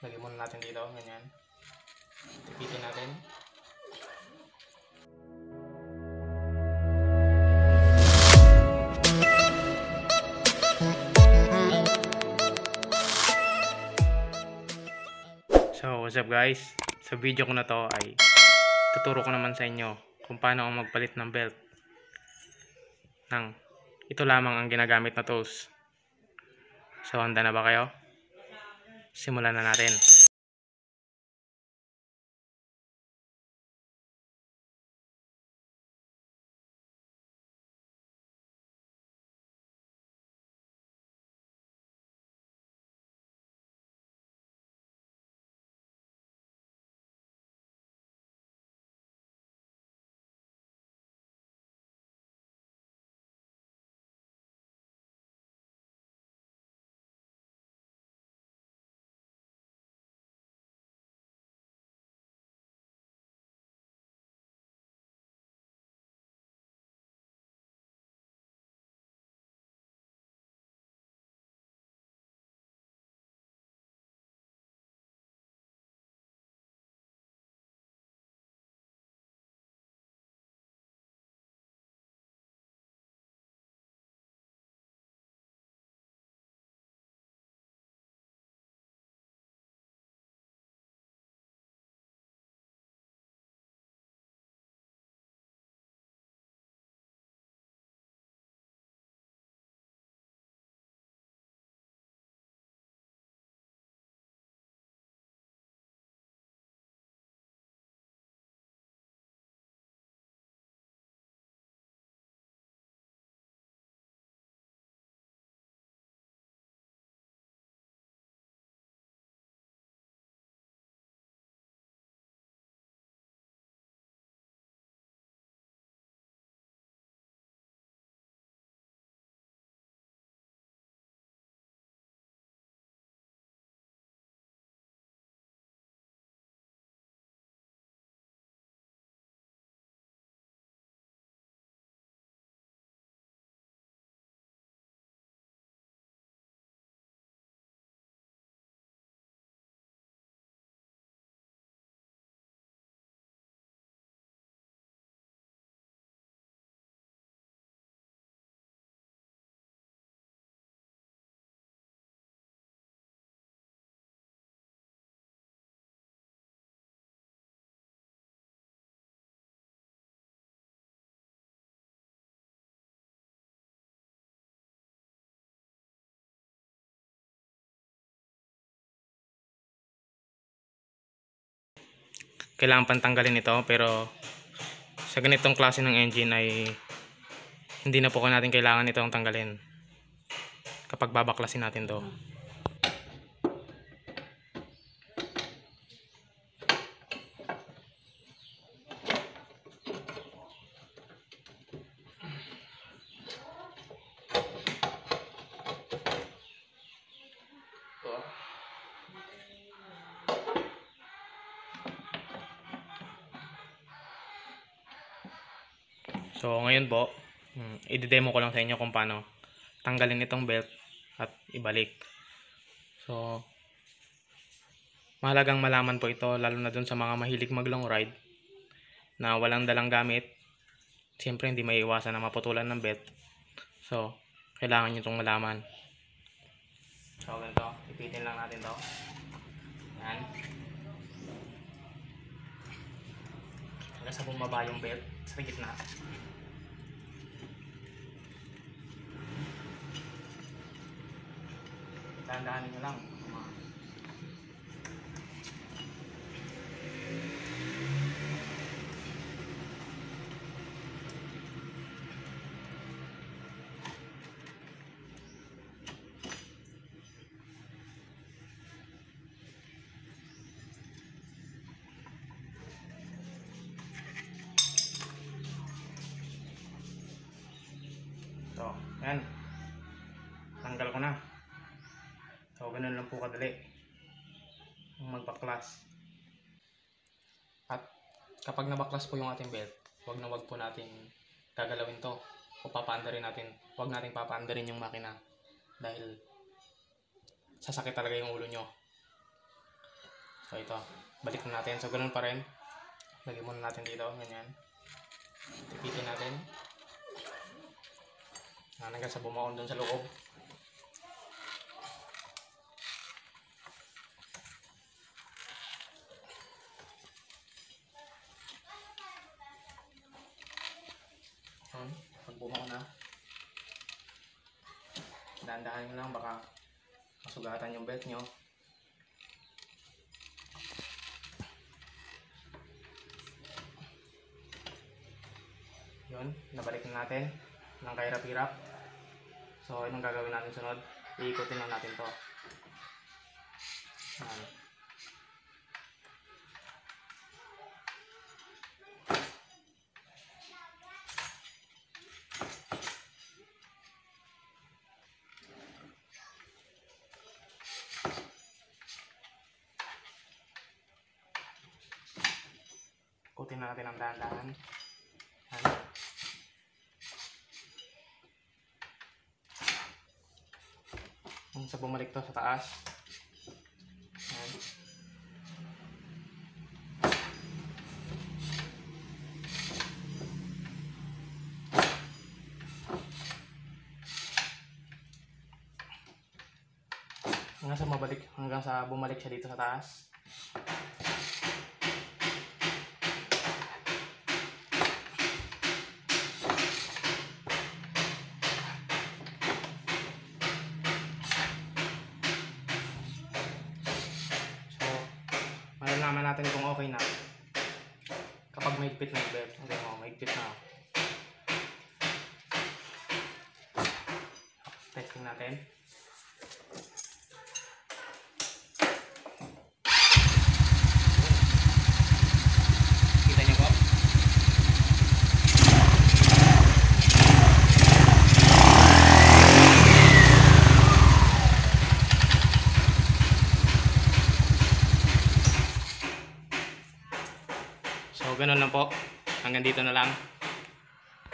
Lagyan muna natin dito, ganyan. Tipitin natin. So, what's up guys? Sa video ko na to ay tuturo ko naman sa inyo kung paano ako magpalit ng belt ng ito lamang ang ginagamit na tools. So, handa na ba kayo? Simulan na natin. Kailangan pantanggalin ito, pero sa ganitong klase ng engine ay hindi na po natin kailangan itong tanggalin kapag babaklasin natin to. So ngayon po, i-demo ko lang sa inyo kung paano tanggalin itong belt at ibalik. So mahalagang malaman po ito, lalo na dun sa mga mahilig mag long ride na walang dalang gamit. Siyempre hindi maiiwasan na maputulan ng belt. So kailangan nyo itong malaman. So ganito, ipitin lang natin to. Yan. Hanggang sa bumaba yung belt sa gitna. Dahan-dahanin nyo lang. So, yan. Tanggal ko na. So, ganun lang po kadali ang magbaklas. At kapag nabaklas po yung ating belt, wag po natin gagalawin to o papaandarin natin. Wag natin papaandarin yung makina dahil sasakit talaga yung ulo nyo. So ito, balik na natin. So ganun pa rin. Lagyan muna natin dito, ganyan. Tipitin natin. Hanggang sa bumaon dun sa loob. Pag bumaon na, dahan-dahan nyo lang, baka masugatan yung belt nyo. Yun, nabalik na natin ng kahirap-hirap. So anong gagawin natin sunod? Iikutin lang natin to. Ikutin natin ang dahan-dahan. Sa bumalik to sa taas. Ayan. Hanggang sa bumalik siya dito sa taas. Malalaman natin kung okay na kapag mahigpit na yung belt. Okay, mahigpit na. Testing natin. Kita niyo po? So, ganun lang po. Hanggang dito na lang.